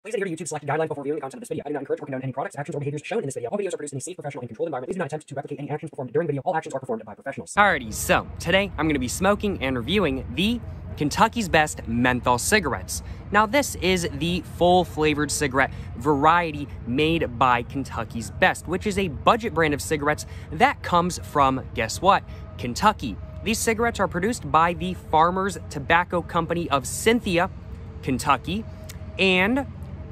Please adhere to YouTube's selected guidelines before viewing the content of this video. I do not encourage or condone any products, actions, or behaviors shown in this video. All videos are produced in a safe, professional, and controlled environment. Please do not attempt to replicate any actions performed during video. All actions are performed by professionals. Alrighty, so today I'm going to be smoking and reviewing the Kentucky's Best menthol cigarettes. Now this is the full flavored cigarette variety made by Kentucky's Best, which is a budget brand of cigarettes that comes from, guess what, Kentucky. These cigarettes are produced by the Farmers Tobacco Company of Cynthia, Kentucky, and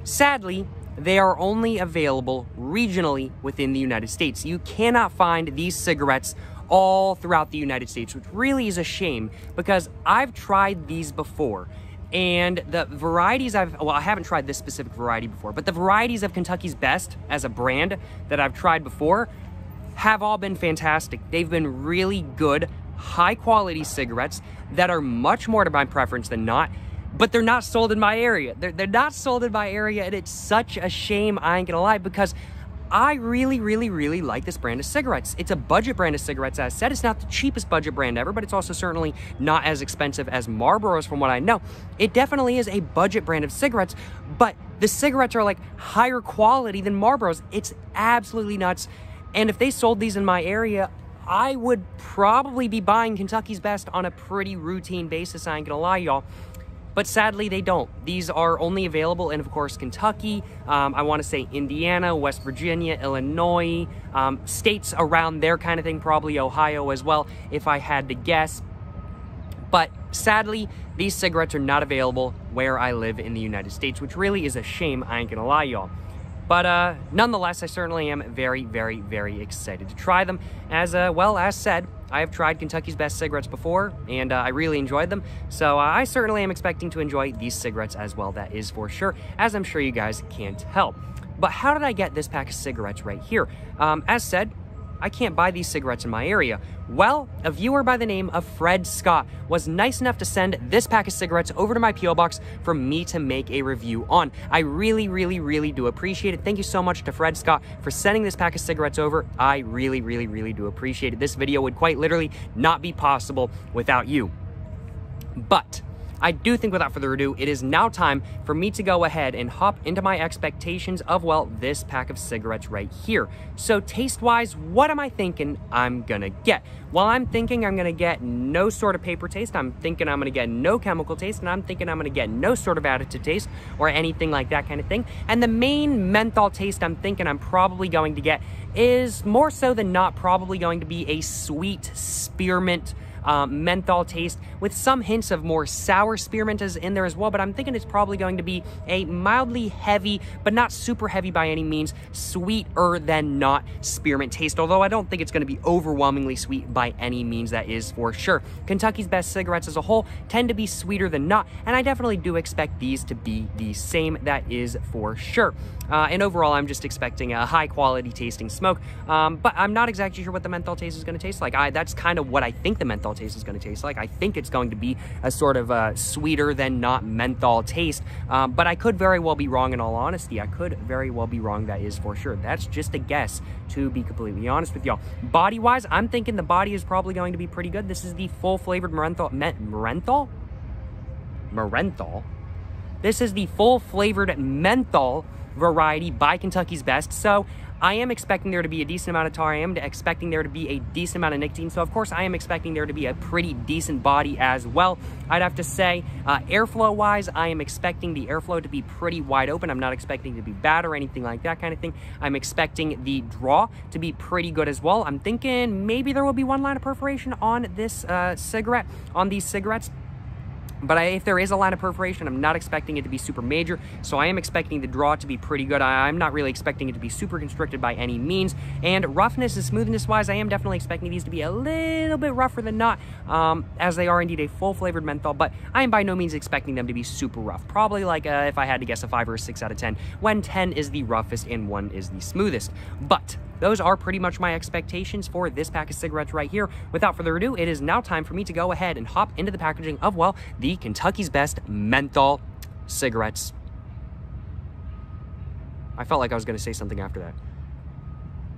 sadly, they are only available regionally within the United States. You cannot find these cigarettes all throughout the United States, which really is a shame because I've tried these before. And the varieties I haven't tried this specific variety before, but the varieties of Kentucky's Best as a brand that I've tried before have all been fantastic. They've been really good, high quality cigarettes that are much more to my preference than not. But they're not sold in my area. They're not sold in my area, and it's such a shame, I ain't gonna lie, because I really like this brand of cigarettes. It's a budget brand of cigarettes, as I said. It's not the cheapest budget brand ever, but it's also certainly not as expensive as Marlboro's from what I know. It definitely is a budget brand of cigarettes, but the cigarettes are like higher quality than Marlboro's. It's absolutely nuts. And if they sold these in my area, I would probably be buying Kentucky's Best on a pretty routine basis, I ain't gonna lie, y'all. But sadly, they don't. These are only available in, of course, Kentucky. I want to say Indiana, West Virginia, Illinois, states around there kind of thing, probably Ohio as well, if I had to guess. But sadly, these cigarettes are not available where I live in the United States, which really is a shame, I ain't gonna lie, y'all. But nonetheless, I certainly am very excited to try them. As said, I have tried Kentucky's Best cigarettes before, and I really enjoyed them. So I certainly am expecting to enjoy these cigarettes as well, that is for sure, as I'm sure you guys can't tell. But how did I get this pack of cigarettes right here? As said, I can't buy these cigarettes in my area. Well, a viewer by the name of Fred Scott was nice enough to send this pack of cigarettes over to my P.O. box for me to make a review on. I really do appreciate it. Thank you so much to Fred Scott for sending this pack of cigarettes over. I really do appreciate it. This video would quite literally not be possible without you. But I do think without further ado, it is now time for me to go ahead and hop into my expectations of, well, this pack of cigarettes right here. So taste-wise, what am I thinking I'm gonna get? Well, I'm thinking I'm gonna get no sort of paper taste, I'm thinking I'm gonna get no chemical taste, and I'm thinking I'm gonna get no sort of additive taste or anything like that kind of thing. And the main menthol taste I'm thinking I'm probably going to get is more so than not probably going to be a sweet spearmint menthol taste with some hints of more sour spearmint is in there as well, but I'm thinking it's probably going to be a mildly heavy, but not super heavy by any means, sweeter than not spearmint taste, although I don't think it's going to be overwhelmingly sweet by any means, that is for sure. Kentucky's Best cigarettes as a whole tend to be sweeter than not, and I definitely do expect these to be the same, that is for sure. And overall, I'm just expecting a high quality tasting smoke, but I'm not exactly sure what the menthol taste is going to taste like. That's kind of what I think the menthol taste is going to taste like. I think it's going to be a sort of sweeter than not menthol taste, but I could very well be wrong in all honesty. I could very well be wrong, that is for sure. That's just a guess, to be completely honest with y'all. Body-wise, I'm thinking the body is probably going to be pretty good. This is the full-flavored menthol? This is the full-flavored menthol variety by Kentucky's Best, so I am expecting there to be a decent amount of tar. I am expecting there to be a decent amount of nicotine, so of course I am expecting there to be a pretty decent body as well. I'd have to say, airflow wise, I am expecting the airflow to be pretty wide open. I'm not expecting it to be bad or anything like that kind of thing. I'm expecting the draw to be pretty good as well. I'm thinking maybe there will be one line of perforation on this cigarette, on these cigarettes. But if there is a line of perforation, I'm not expecting it to be super major, so I am expecting the draw to be pretty good. I'm not really expecting it to be super constricted by any means, and roughness and smoothness-wise, I am definitely expecting these to be a little bit rougher than not, as they are indeed a full-flavored menthol, but I am by no means expecting them to be super rough. Probably like, if I had to guess, a 5 or a 6 out of 10, when 10 is the roughest and 1 is the smoothest. But those are pretty much my expectations for this pack of cigarettes right here. Without further ado, it is now time for me to go ahead and hop into the packaging of, well, the Kentucky's Best menthol cigarettes. I felt like I was going to say something after that.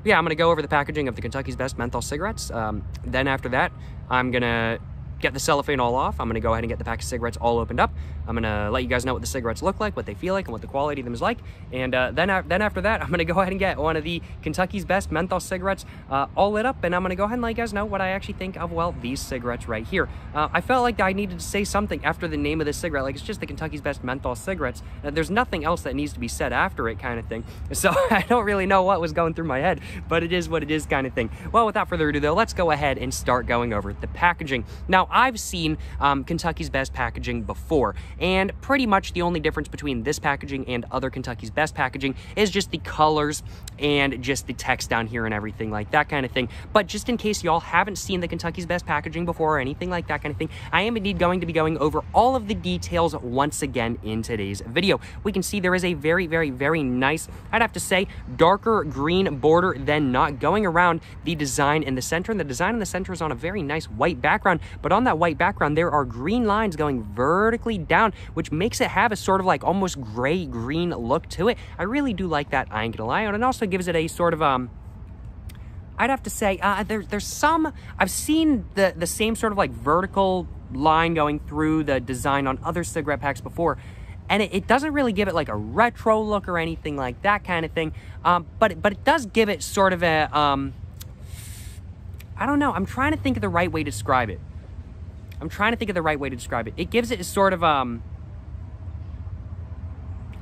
Yeah, I'm going to go over the packaging of the Kentucky's Best menthol cigarettes. Then after that, I'm going to get the cellophane all off. I'm going to go ahead and get the pack of cigarettes all opened up. I'm going to let you guys know what the cigarettes look like, what they feel like, and what the quality of them is like. And then after that, I'm going to go ahead and get one of the Kentucky's Best menthol cigarettes all lit up, and I'm going to go ahead and let you guys know what I actually think of, well, these cigarettes right here. I felt like I needed to say something after the name of this cigarette, like it's just the Kentucky's Best menthol cigarettes. There's nothing else that needs to be said after it, kind of thing. So I don't really know what was going through my head, but it is what it is, kind of thing. Well, without further ado, though, let's go ahead and start going over the packaging. Now, I've seen Kentucky's Best packaging before, and pretty much the only difference between this packaging and other Kentucky's Best packaging is just the colors and just the text down here and everything like that kind of thing. But just in case y'all haven't seen the Kentucky's Best packaging before or anything like that kind of thing, I am indeed going to be going over all of the details once again in today's video. We can see there is a very, very, very nice, I'd have to say, darker green border than not going around the design in the center, and the design in the center is on a very nice white background, but on that white background there are green lines going vertically down, which makes it have a sort of like almost gray green look to it. I really do like that, I ain't gonna lie, and it also gives it a sort of I'd have to say there's some, I've seen the same sort of like vertical line going through the design on other cigarette packs before, and it doesn't really give it like a retro look or anything like that kind of thing, but it does give it sort of a I don't know, I'm trying to think of the right way to describe it. It gives it a sort of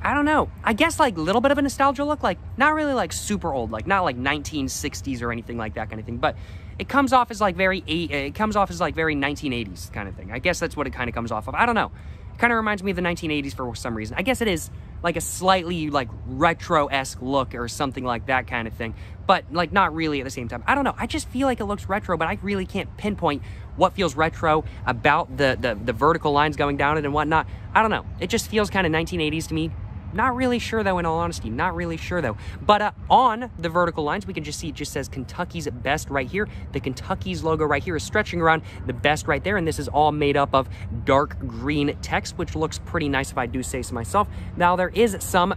I don't know, I guess like a little bit of a nostalgia look, like not really like super old, like not like 1960s or anything like that kind of thing, but it comes off as like very 1980s kind of thing. I guess that's what it kind of comes off of. I don't know. It kind of reminds me of the 1980s for some reason. I guess it is like a slightly like retro-esque look or something like that kind of thing, but like not really at the same time. I don't know. I just feel like it looks retro, but I really can't pinpoint what feels retro about the vertical lines going down it and whatnot. I don't know. It just feels kind of 1980s to me. Not really sure, though, in all honesty. Not really sure, though. But on the vertical lines, we can just see it just says Kentucky's Best right here. The Kentucky's logo right here is stretching around the best right there, and this is all made up of dark green text, which looks pretty nice if I do say so myself. Now, there is some,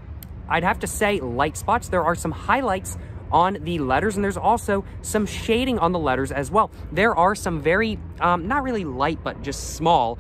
I'd have to say, light spots. There are some highlights on the letters, and there's also some shading on the letters as well. There are some very, not really light, but just small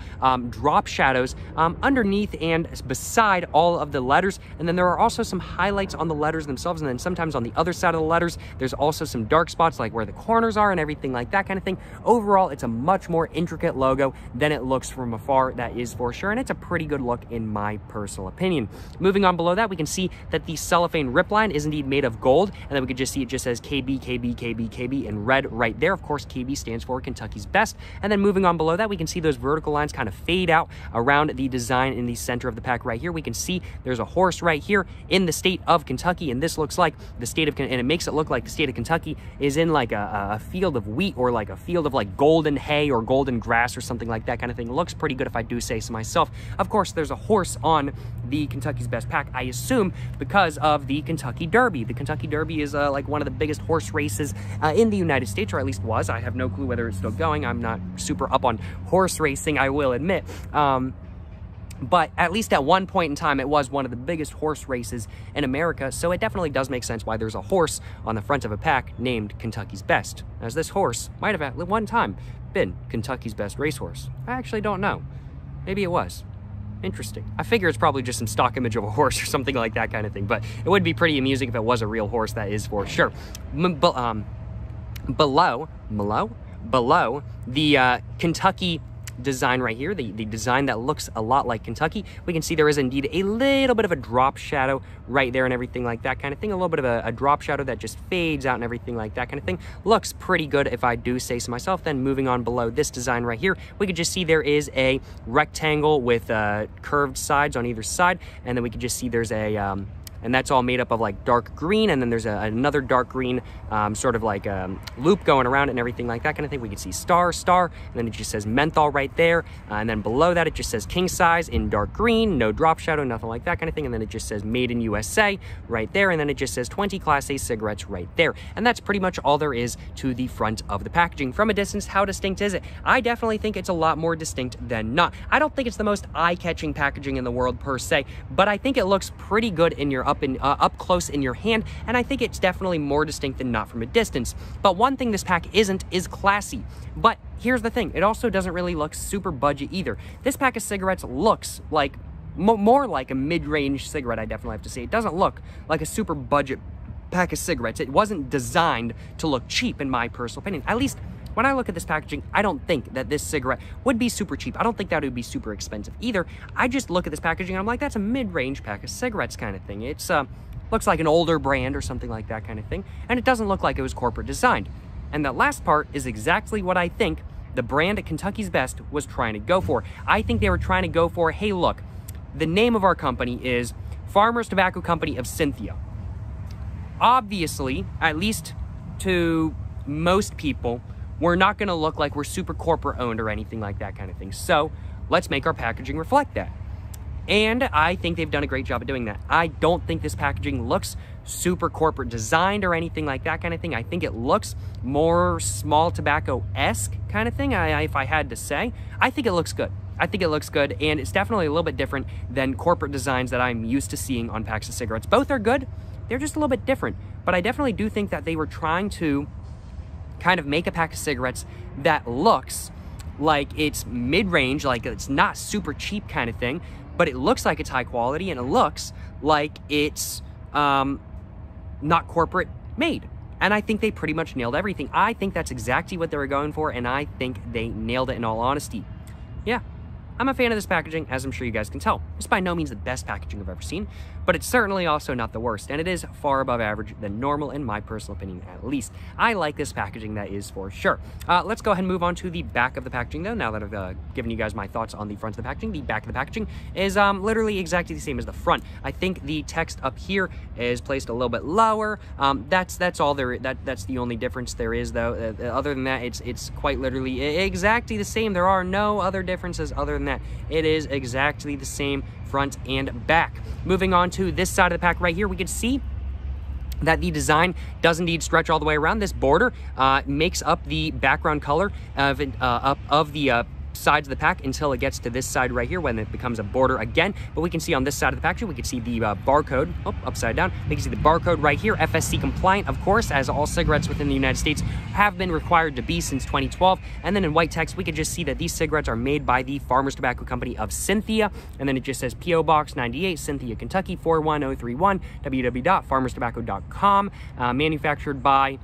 drop shadows underneath and beside all of the letters, and then there are also some highlights on the letters themselves, and then sometimes on the other side of the letters, there's also some dark spots like where the corners are and everything like that kind of thing. Overall, it's a much more intricate logo than it looks from afar, that is for sure, and it's a pretty good look in my personal opinion. Moving on below that, we can see that the cellophane rip line is indeed made of gold, and then we can just see it just says KB, KB, KB, KB in red right there. Of course, KB stands for Kentucky's Best. And then moving on below that, we can see those vertical lines kind of fade out around the design in the center of the pack right here. We can see there's a horse right here in the state of Kentucky, and this looks like the state of, and it makes it look like the state of Kentucky is in like a field of wheat or like a field of like golden hay or golden grass or something like that kind of thing. It looks pretty good if I do say so myself. Of course, there's a horse on the Kentucky's Best pack, I assume because of the Kentucky Derby. The Kentucky Derby is like one of the biggest horse races in the United States, or at least was. I have no clue whether it's still going. I'm not super up on horse racing, I will admit. But at least at one point in time, it was one of the biggest horse races in America, so it definitely does make sense why there's a horse on the front of a pack named Kentucky's Best, as this horse might have at one time been Kentucky's best racehorse. I actually don't know. Maybe it was. Interesting. I figure it's probably just some stock image of a horse or something like that kind of thing, but it would be pretty amusing if it was a real horse, that is for sure. Below the Kentucky design right here, the design that looks a lot like Kentucky, we can see there is indeed a little bit of a drop shadow right there and everything like that kind of thing. A little bit of a drop shadow that just fades out and everything like that kind of thing. Looks pretty good if I do say so myself. Then moving on below this design right here, we could just see there is a rectangle with curved sides on either side, and then we could just see there's a and that's all made up of like dark green, and then there's another dark green sort of like loop going around it and everything like that kind of thing. We can see star, and then it just says menthol right there, and then below that it just says king size in dark green, no drop shadow, nothing like that kind of thing, and then it just says made in USA right there, and then it just says 20 Class A cigarettes right there, and that's pretty much all there is to the front of the packaging. From a distance, how distinct is it? I definitely think it's a lot more distinct than not. I don't think it's the most eye-catching packaging in the world per se, but I think it looks pretty good in your up close in your hand, and I think it's definitely more distinct than not from a distance. But one thing this pack isn't is classy. But here's the thing, it also doesn't really look super budget either. This pack of cigarettes looks like more like a mid-range cigarette, I definitely have to say. It doesn't look like a super budget pack of cigarettes. It wasn't designed to look cheap, in my personal opinion. At least when I look at this packaging, I don't think that this cigarette would be super cheap. I don't think that it would be super expensive either. I just look at this packaging and I'm like, that's a mid-range pack of cigarettes kind of thing. It's looks like an older brand or something like that kind of thing, and it doesn't look like it was corporate designed. And that last part is exactly what I think the brand at Kentucky's Best was trying to go for. I think they were trying to go for, hey, look, the name of our company is Farmers Tobacco Company of Cynthia. Obviously, at least to most people, we're not going to look like we're super corporate owned or anything like that kind of thing. So let's make our packaging reflect that. And I think they've done a great job of doing that. I don't think this packaging looks super corporate designed or anything like that kind of thing. I think it looks more small tobacco-esque kind of thing, if I had to say. I think it looks good. I think it looks good, and it's definitely a little bit different than corporate designs that I'm used to seeing on packs of cigarettes. Both are good. They're just a little bit different. But I definitely do think that they were trying to kind of make a pack of cigarettes that looks like it's mid-range, like it's not super cheap kind of thing, but it looks like it's high quality, and it looks like it's not corporate made. And I think they pretty much nailed everything. I think that's exactly what they were going for, and I think they nailed it in all honesty. Yeah, I'm a fan of this packaging, as I'm sure you guys can tell. It's by no means the best packaging I've ever seen, but it's certainly also not the worst, and it is far above average than normal, in my personal opinion, at least. I like this packaging, that is for sure. Let's go ahead and move on to the back of the packaging, though, now that I've given you guys my thoughts on the front of the packaging. The back of the packaging is literally exactly the same as the front. I think the text up here is placed a little bit lower. That's all there. That's the only difference there is, though. Other than that, it's quite literally exactly the same. There are no other differences other than that. It is exactly the same front and back. Moving on to this side of the pack right here, we can see that the design does indeed stretch all the way around. This border makes up the background color of the sides of the pack until it gets to this side right here when it becomes a border again. But we can see on this side of the packaging, we can see the barcode, upside down. We can see the barcode right here, FSC compliant, of course, as all cigarettes within the United States have been required to be since 2012. And then in white text, we can just see that these cigarettes are made by the Farmers Tobacco Company of Cynthia. And then it just says P.O. Box 98, Cynthia, Kentucky 41031, www.farmerstobacco.com, manufactured by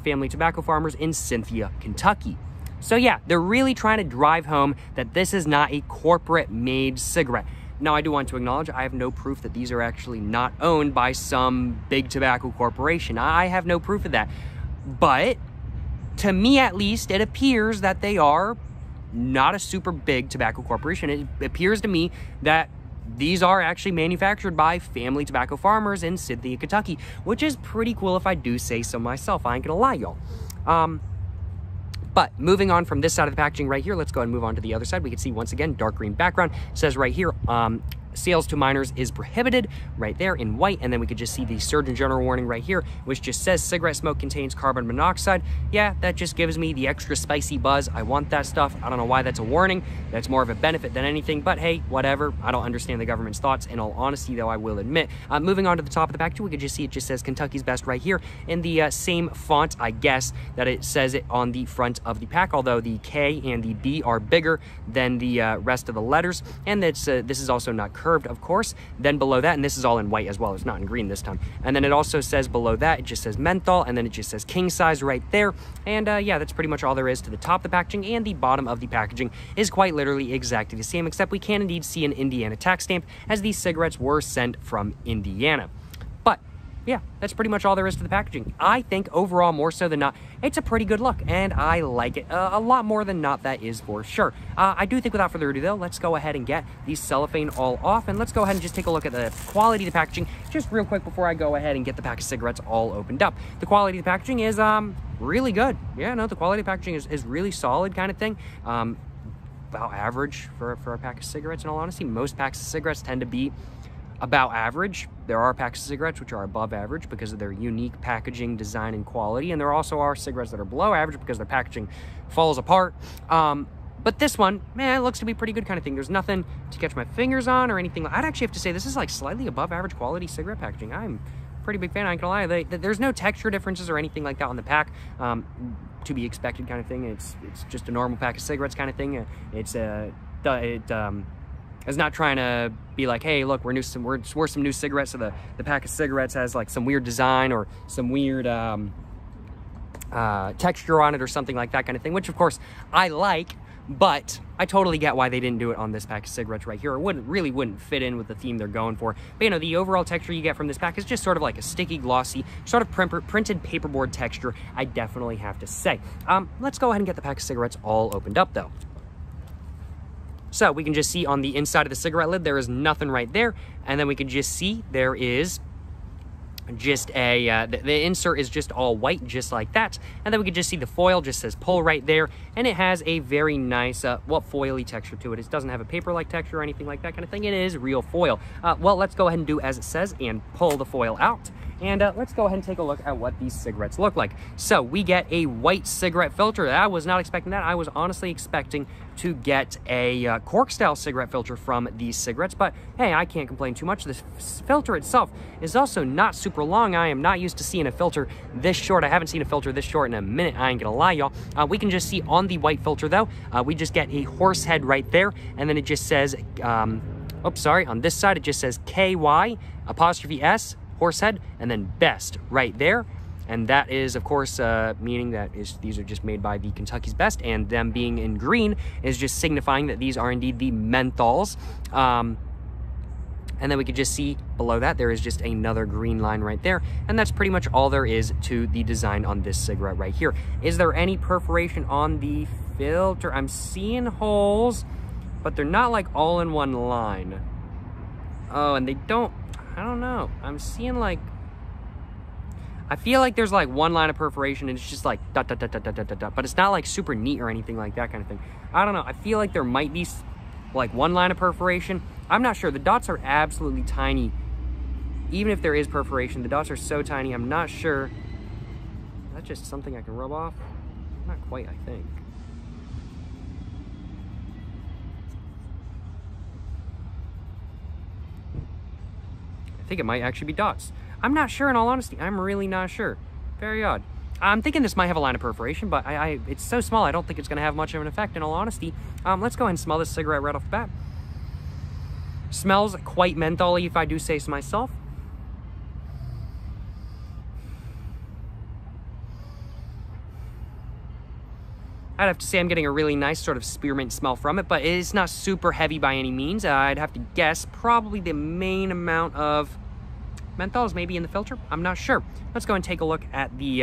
family tobacco farmers in Cynthia, Kentucky. So yeah, they're really trying to drive home that this is not a corporate-made cigarette. Now, I do want to acknowledge I have no proof that these are actually not owned by some big tobacco corporation. I have no proof of that. But to me, at least, it appears that they are not a super big tobacco corporation. It appears to me that these are actually manufactured by family tobacco farmers in Cynthia, Kentucky, which is pretty cool if I do say so myself. I ain't gonna lie, y'all. But moving on from this side of the packaging right here, let's go ahead and move on to the other side. We can see once again, dark green background. It says right here, sales to minors is prohibited right there in white. And then we could just see the Surgeon General warning right here, which just says cigarette smoke contains carbon monoxide. Yeah, that just gives me the extra spicy buzz. I want that stuff. I don't know why that's a warning. That's more of a benefit than anything, but hey, whatever. I don't understand the government's thoughts, in all honesty, though, I will admit. Moving on to the top of the package, we could just see it just says Kentucky's Best right here in the same font, I guess, that it says it on the front of the pack, although the K and the B are bigger than the rest of the letters. And this is also not curved, of course. Then below that, and this is all in white as well, it's not in green this time. And then it also says below that, it just says menthol, and then it just says king size right there. And yeah, that's pretty much all there is to the top of the packaging, and the bottom of the packaging is quite literally exactly the same, except we can indeed see an Indiana tax stamp, as these cigarettes were sent from Indiana. But yeah, that's pretty much all there is to the packaging. I think overall, more so than not, it's a pretty good look, and I like it a lot more than not, that is for sure. I do think without further ado, though, let's go ahead and get the cellophane all off, and let's go ahead and just take a look at the quality of the packaging just real quick before I go ahead and get the pack of cigarettes all opened up. The quality of the packaging is really good. Yeah, no, the quality of the packaging is really solid kind of thing. About average for a pack of cigarettes, in all honesty. Most packs of cigarettes tend to be about average. There are packs of cigarettes which are above average because of their unique packaging, design, and quality, and there also are cigarettes that are below average because their packaging falls apart. But But this one, man, it looks to be pretty good kind of thing. There's nothing to catch my fingers on or anything. I'd actually have to say this is like slightly above average quality cigarette packaging. I'm a pretty big fan, I ain't gonna lie. There's no texture differences or anything like that on the pack. To be expected kind of thing. It's just a normal pack of cigarettes kind of thing. It's not trying to be like, hey, look, we're some new cigarettes. So the pack of cigarettes has like some weird design or some weird texture on it or something like that kind of thing, which of course I like, but I totally get why they didn't do it on this pack of cigarettes right here. It wouldn't fit in with the theme they're going for. But you know, the overall texture you get from this pack is just sort of like a sticky, glossy, sort of printed paperboard texture, I definitely have to say. Let's go ahead and get the pack of cigarettes all opened up though. So we can just see on the inside of the cigarette lid, there is nothing right there. And then we can just see there is just the insert is just all white, just like that. And then we can just see the foil just says pull right there. And it has a very nice, foily texture to it. It doesn't have a paper-like texture or anything like that kind of thing. It is real foil. Well, let's go ahead and do as it says and pull the foil out. And let's go ahead and take a look at what these cigarettes look like. So we get a white cigarette filter. I was not expecting that. I was honestly expecting to get a cork-style cigarette filter from these cigarettes. But hey, I can't complain too much. This filter itself is also not super long. I am not used to seeing a filter this short. I haven't seen a filter this short in a minute. I ain't gonna lie, y'all. We can just see on the white filter, though, we just get a horse head right there. And then it just says, on this side, it just says KY''S, horsehead, and then best right there. And that is, of course, meaning that these are just made by the Kentucky's Best, and them being in green is just signifying that these are indeed the menthols. And then we could just see below that there is just another green line right there, and that's pretty much all there is to the design on this cigarette right here. Is there any perforation on the filter? I'm seeing holes, but they're not like all in one line. Oh, and they don't, I don't know. I'm seeing like, I feel like there's like one line of perforation and it's just like dot, dot, dot, dot, dot, dot, dot, but it's not like super neat or anything like that kind of thing. I don't know. I feel like there might be like one line of perforation. I'm not sure. The dots are absolutely tiny. Even if there is perforation, the dots are so tiny, I'm not sure. That's just something I can rub off? Not quite, I think. I think it might actually be dots. I'm not sure, in all honesty. I'm really not sure. Very odd. I'm thinking this might have a line of perforation, but it's so small, I don't think it's going to have much of an effect, in all honesty. Let's go ahead and smell this cigarette right off the bat. Smells quite mentholy, if I do say so myself. I'd have to say I'm getting a really nice sort of spearmint smell from it, but it's not super heavy by any means. I'd have to guess probably the main amount of menthol is maybe in the filter. I'm not sure. Let's go and take a look at the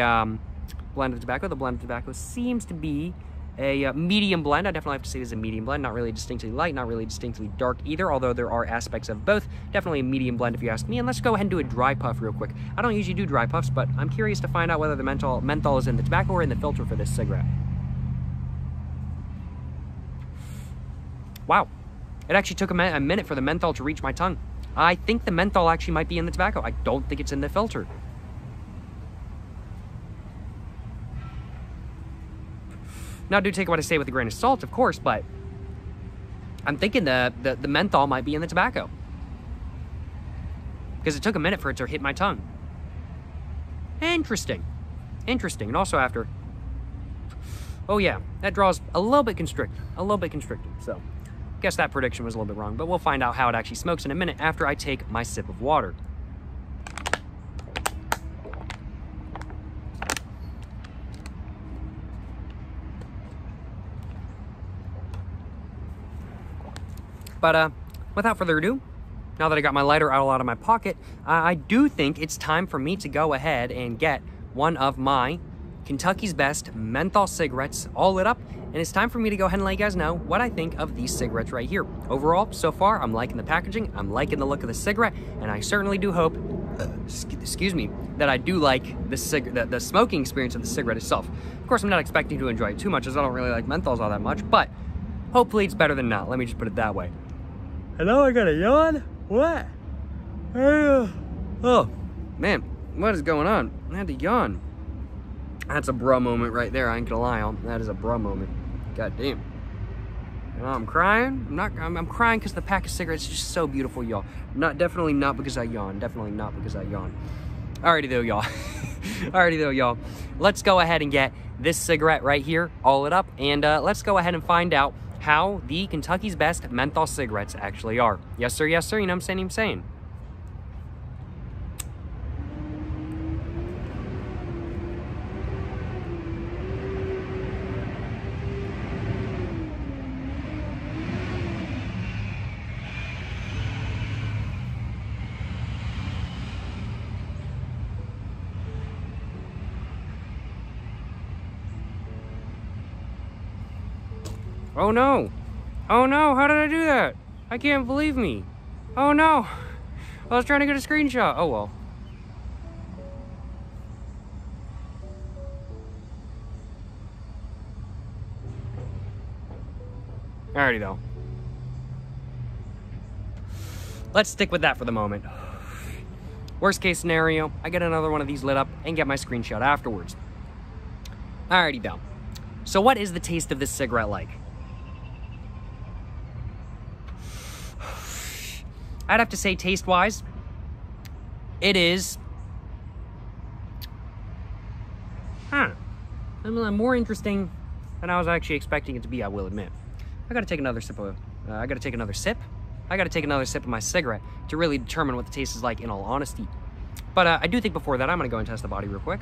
blend of tobacco. The blend of tobacco seems to be a medium blend. I definitely have to say this is a medium blend. Not really distinctly light, not really distinctly dark either, although there are aspects of both. Definitely a medium blend if you ask me. And let's go ahead and do a dry puff real quick. I don't usually do dry puffs, but I'm curious to find out whether the menthol is in the tobacco or in the filter for this cigarette. Wow. It actually took a minute for the menthol to reach my tongue. I think the menthol actually might be in the tobacco. I don't think it's in the filter. Now, do take what I say with a grain of salt, of course, but I'm thinking the menthol might be in the tobacco. Because it took a minute for it to hit my tongue. Interesting. Interesting. And also after... Oh yeah, that draws a little bit constricted. A little bit constricted, so... Guess that prediction was a little bit wrong, but we'll find out how it actually smokes in a minute after I take my sip of water. But without further ado, now that I got my lighter out of my pocket, I do think it's time for me to go ahead and get one of my Kentucky's Best menthol cigarettes all lit up, and it's time for me to go ahead and let you guys know what I think of these cigarettes right here. Overall, so far, I'm liking the packaging, I'm liking the look of the cigarette, and I certainly do hope, excuse me, that I do like the smoking experience of the cigarette itself. Of course, I'm not expecting to enjoy it too much, as I don't really like menthols all that much, but hopefully it's better than not. Let me just put it that way. Hello, I got a yawn? What? Oh, man, what is going on? I had to yawn. That's a bro moment right there, I ain't gonna lie, that is a bro moment. God damn. I'm crying. I'm crying because the pack of cigarettes is just so beautiful, y'all. Definitely not because I yawn. Definitely not because I yawn. Alrighty though, y'all. Alrighty though, y'all. Let's go ahead and get this cigarette right here all lit up, and let's go ahead and find out how the Kentucky's Best menthol cigarettes actually are. Yes, sir. Yes, sir. You know what I'm saying? Oh no! Oh no, how did I do that? I can't believe me. Oh no! I was trying to get a screenshot. Oh well. Alrighty though. Let's stick with that for the moment. Worst case scenario, I get another one of these lit up and get my screenshot afterwards. Alrighty though. So what is the taste of this cigarette like? I'd have to say taste-wise, it is more interesting than I was actually expecting it to be, I will admit. I gotta take another sip of my cigarette to really determine what the taste is like, in all honesty. But I do think before that, I'm gonna go and test the body real quick.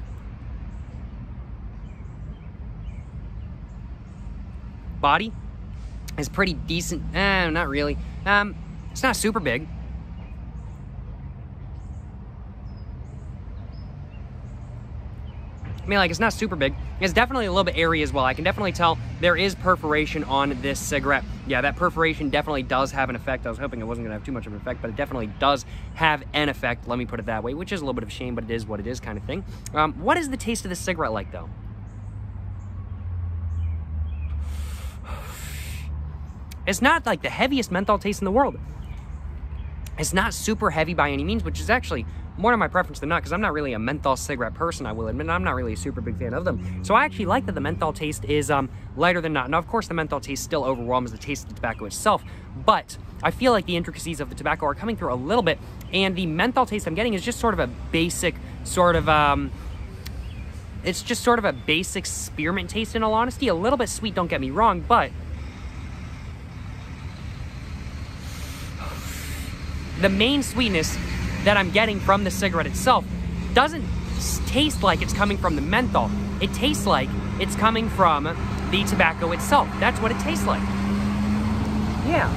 Body is pretty decent. Not really. It's not super big. I mean, like, it's not super big. It's definitely a little bit airy as well. I can definitely tell there is perforation on this cigarette. Yeah, that perforation definitely does have an effect. I was hoping it wasn't going to have too much of an effect, but it definitely does have an effect, let me put it that way, which is a little bit of a shame, but it is what it is kind of thing. What is the taste of this cigarette like, though? It's not, like, the heaviest menthol taste in the world. It's not super heavy by any means, which is actually more to my preference than not, because I'm not really a menthol cigarette person, I will admit. I'm not really a super big fan of them. So I actually like that the menthol taste is lighter than not. Now, of course, the menthol taste still overwhelms the taste of the tobacco itself, but I feel like the intricacies of the tobacco are coming through a little bit, and the menthol taste I'm getting is just sort of a basic sort of, it's just sort of a basic spearmint taste, in all honesty. A little bit sweet, don't get me wrong, but the main sweetness that I'm getting from the cigarette itself doesn't taste like it's coming from the menthol. It tastes like it's coming from the tobacco itself. That's what it tastes like. Yeah.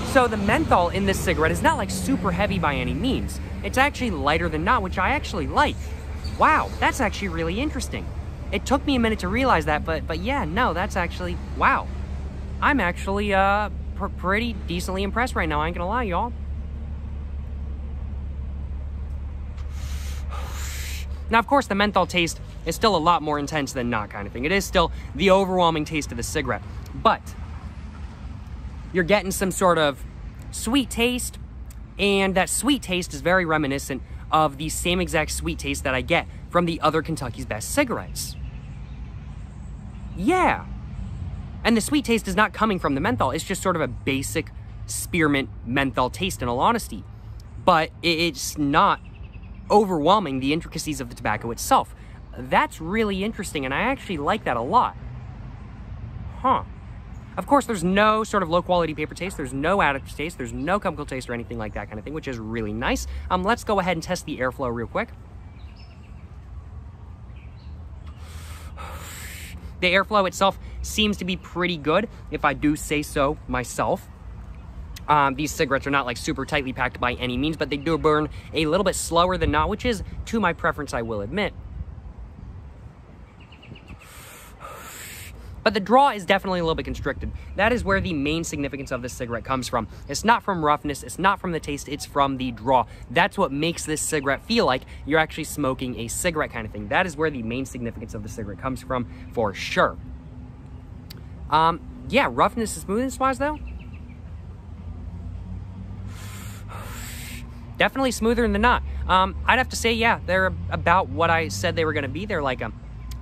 So the menthol in this cigarette is not like super heavy by any means. It's actually lighter than not, which I actually like. Wow, that's actually really interesting. It took me a minute to realize that, but yeah, no, that's actually, wow. I'm actually pretty decently impressed right now, I ain't gonna lie, y'all. Now, of course, the menthol taste is still a lot more intense than not kind of thing. It is still the overwhelming taste of the cigarette. But you're getting some sort of sweet taste, and that sweet taste is very reminiscent of the same exact sweet taste that I get from the other Kentucky's Best cigarettes. Yeah. And the sweet taste is not coming from the menthol. It's just sort of a basic spearmint menthol taste, in all honesty. But it's not overwhelming the intricacies of the tobacco itself. That's really interesting, and I actually like that a lot. Huh. Of course, there's no sort of low-quality paper taste, there's no additive taste, there's no chemical taste or anything like that kind of thing, which is really nice. Let's go ahead and test the airflow real quick. The airflow itself seems to be pretty good, if I do say so myself. These cigarettes are not like super tightly packed by any means, but they do burn a little bit slower than not, which is to my preference, I will admit. But the draw is definitely a little bit constricted. That is where the main significance of this cigarette comes from. It's not from roughness, it's not from the taste, it's from the draw. That's what makes this cigarette feel like you're actually smoking a cigarette kind of thing. That is where the main significance of the cigarette comes from, for sure. Yeah, roughness and smoothness-wise, though, definitely smoother than not. I'd have to say, yeah, they're about what I said they were going to be. They're like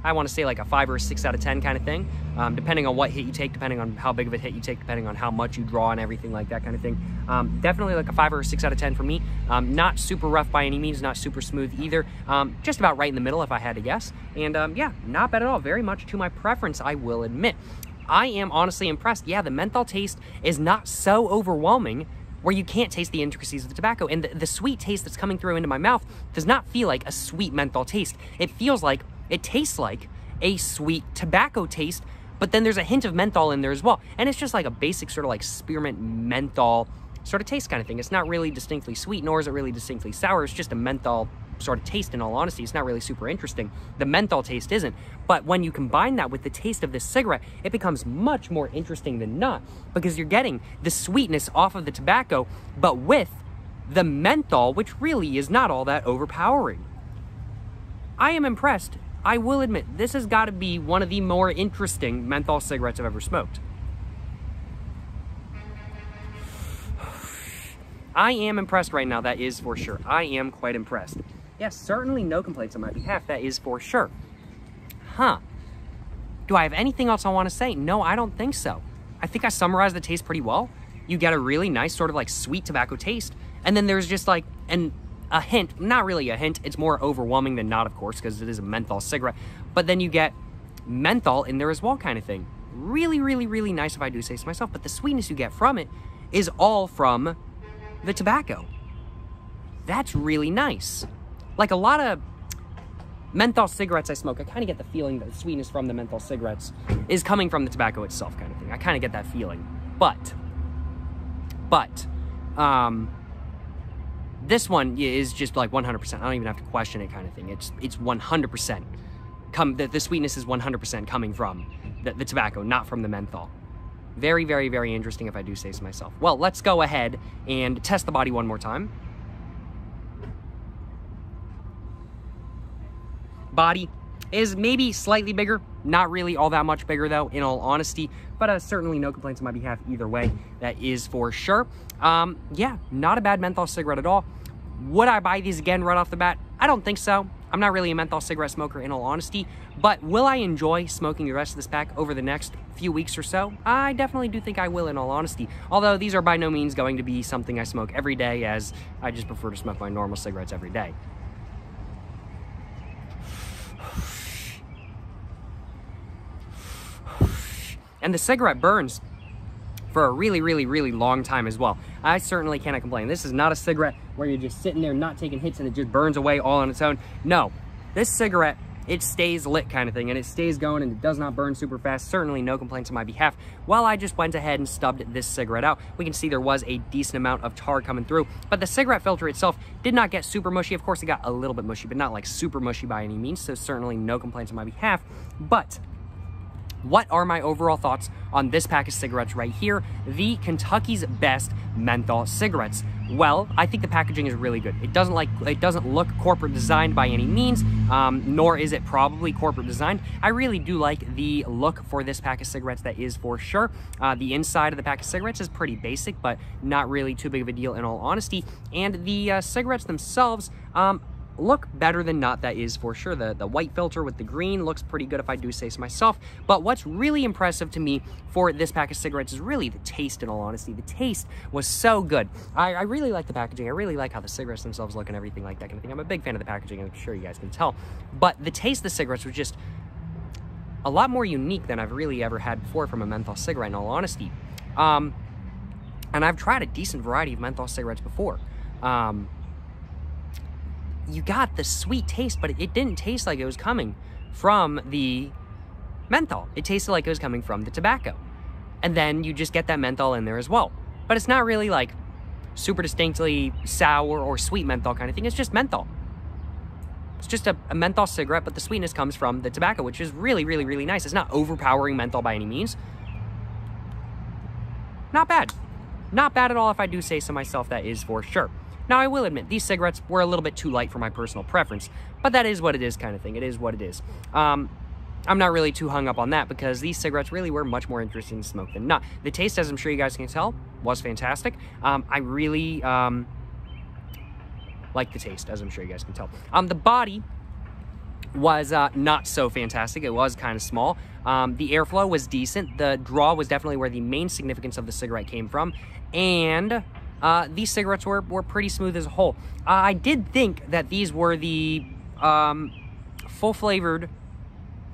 I want to say like a 5 or a 6 out of 10 kind of thing, depending on what hit you take, depending on how big of a hit you take, depending on how much you draw and everything like that kind of thing. Definitely like a 5 or a 6 out of 10 for me. Not super rough by any means, not super smooth either. Just about right in the middle if I had to guess. And yeah, not bad at all. Very much to my preference, I will admit. I am honestly impressed. Yeah, the menthol taste is not so overwhelming where you can't taste the intricacies of the tobacco. And the sweet taste that's coming through into my mouth does not feel like a sweet menthol taste. It feels like, it tastes like a sweet tobacco taste, but then there's a hint of menthol in there as well. And it's just like a basic sort of like spearmint menthol sort of taste kind of thing. It's not really distinctly sweet, nor is it really distinctly sour. It's just a menthol sort of taste, in all honesty. It's not really super interesting. The menthol taste isn't. But when you combine that with the taste of this cigarette, it becomes much more interesting than not, because you're getting the sweetness off of the tobacco, but with the menthol, which really is not all that overpowering. I am impressed. I will admit, this has got to be one of the more interesting menthol cigarettes I've ever smoked. I am impressed right now, that is for sure. I am quite impressed. Yes, certainly no complaints on my behalf, that is for sure. Huh. Do I have anything else I want to say? No, I don't think so. I think I summarized the taste pretty well. You get a really nice sort of like sweet tobacco taste, and then there's just like a hint, not really a hint, it's more overwhelming than not, of course, because it is a menthol cigarette, but then you get menthol in there as well kind of thing. Really, really, really nice if I do say so myself, but the sweetness you get from it is all from the tobacco. That's really nice. Like a lot of menthol cigarettes I smoke, I kind of get the feeling that the sweetness from the menthol cigarettes is coming from the tobacco itself kind of thing. I kind of get that feeling. But, this one is just like 100%. I don't even have to question it kind of thing. It's 100%. The sweetness is 100% coming from the tobacco, not from the menthol. Very, very, very interesting if I do say so myself. Well, let's go ahead and test the body one more time. Body is maybe slightly bigger, not really all that much bigger though, in all honesty, but certainly no complaints on my behalf either way, that is for sure. Yeah, not a bad menthol cigarette at all. Would I buy these again right off the bat? I don't think so. I'm not really a menthol cigarette smoker in all honesty, but will I enjoy smoking the rest of this pack over the next few weeks or so? I definitely do think I will in all honesty, although these are by no means going to be something I smoke every day, as I just prefer to smoke my normal cigarettes every day. And the cigarette burns for a really, really, really long time as well. I certainly cannot complain. This is not a cigarette where you're just sitting there not taking hits and it just burns away all on its own. No, this cigarette, it stays lit kind of thing, and it stays going and it does not burn super fast. Certainly no complaints on my behalf. While I just went ahead and stubbed this cigarette out, we can see there was a decent amount of tar coming through, but the cigarette filter itself did not get super mushy. Of course, it got a little bit mushy, but not like super mushy by any means, so certainly no complaints on my behalf. But what are my overall thoughts on this pack of cigarettes right here, the Kentucky's Best menthol cigarettes? Well, I think the packaging is really good. It doesn't look corporate designed by any means, nor is it probably corporate designed. I really do like the look for this pack of cigarettes, that is for sure. The inside of the pack of cigarettes is pretty basic, but not really too big of a deal in all honesty. And the cigarettes themselves, look better than not, that is for sure. The white filter with the green looks pretty good if I do say so myself. But what's really impressive to me for this pack of cigarettes is really the taste, in all honesty. The taste was so good. I really like the packaging. I really like how the cigarettes themselves look and everything like that kind of thing. I'm a big fan of the packaging, I'm sure you guys can tell. But the taste of the cigarettes was just a lot more unique than I've really ever had before from a menthol cigarette, in all honesty. And I've tried a decent variety of menthol cigarettes before. You got the sweet taste, but it didn't taste like it was coming from the menthol. It tasted like it was coming from the tobacco. And then you just get that menthol in there as well. But it's not really like super distinctly sour or sweet menthol kind of thing. It's just menthol. It's just a menthol cigarette, but the sweetness comes from the tobacco, which is really, really, really nice. It's not overpowering menthol by any means. Not bad. Not bad at all if I do say so myself, that is for sure. Now, I will admit, these cigarettes were a little bit too light for my personal preference, but that is what it is kind of thing. It is what it is. I'm not really too hung up on that, because these cigarettes really were much more interesting to smoke than not. The taste, as I'm sure you guys can tell, was fantastic. I really like the taste, as I'm sure you guys can tell. The body was not so fantastic. It was kind of small. The airflow was decent. The draw was definitely where the main significance of the cigarette came from. And these cigarettes were pretty smooth as a whole. I did think that these were the full-flavored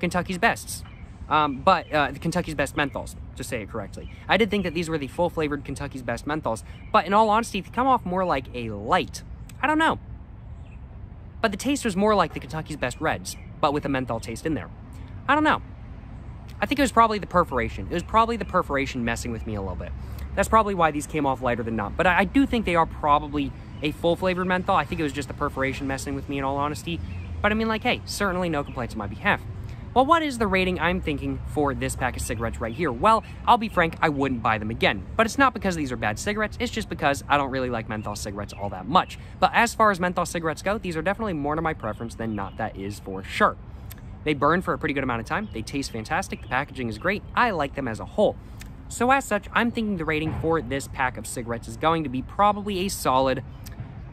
Kentucky's Bests. The Kentucky's Best Menthols, to say it correctly. I did think that these were the full-flavored Kentucky's Best Menthols. But in all honesty, they come off more like a light. I don't know. But the taste was more like the Kentucky's Best Reds, but with a menthol taste in there. I don't know. I think it was probably the perforation. It was probably the perforation messing with me a little bit. That's probably why these came off lighter than not. But I do think they are probably a full-flavored menthol. I think it was just the perforation messing with me in all honesty. But I mean, like, hey, certainly no complaints on my behalf. Well, what is the rating I'm thinking for this pack of cigarettes right here? Well, I'll be frank, I wouldn't buy them again. But it's not because these are bad cigarettes, it's just because I don't really like menthol cigarettes all that much. But as far as menthol cigarettes go, these are definitely more to my preference than not, that is for sure. They burn for a pretty good amount of time, they taste fantastic, the packaging is great, I like them as a whole. So as such, I'm thinking the rating for this pack of cigarettes is going to be probably a solid,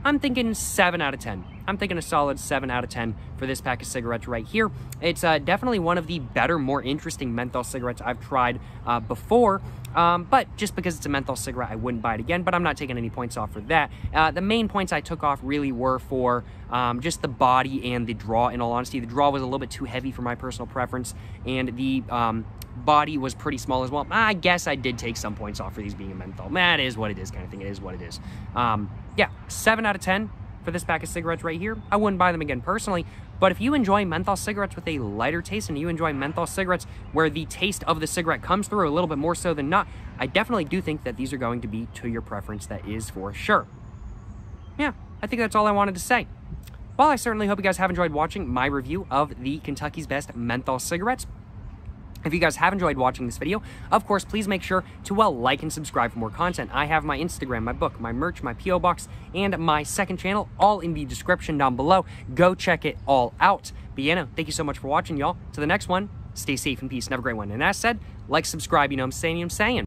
I'm thinking 7 out of 10. I'm thinking a solid 7 out of 10 for this pack of cigarettes right here. It's definitely one of the better, more interesting menthol cigarettes I've tried before. But just because it's a menthol cigarette, I wouldn't buy it again, but I'm not taking any points off for that. The main points I took off really were for just the body and the draw, in all honesty. The draw was a little bit too heavy for my personal preference, and the body was pretty small as well. I guess I did take some points off for these being a menthol. It is what it is kind of thing. It is what it is. Yeah, 7 out of 10 for this pack of cigarettes right here. I wouldn't buy them again personally, but if you enjoy menthol cigarettes with a lighter taste and you enjoy menthol cigarettes where the taste of the cigarette comes through a little bit more so than not, I definitely do think that these are going to be to your preference, that is for sure. Yeah, I think that's all I wanted to say. Well, I certainly hope you guys have enjoyed watching my review of the Kentucky's Best menthol cigarettes. If you guys have enjoyed watching this video, of course, please make sure to, like and subscribe for more content. I have my Instagram, my book, my merch, my P.O. Box, and my second channel, all in the description down below. Go check it all out. But yeah, no, thank you so much for watching, y'all. To the next one, stay safe and peace and have a great one. And as said, like, subscribe, you know what I'm saying?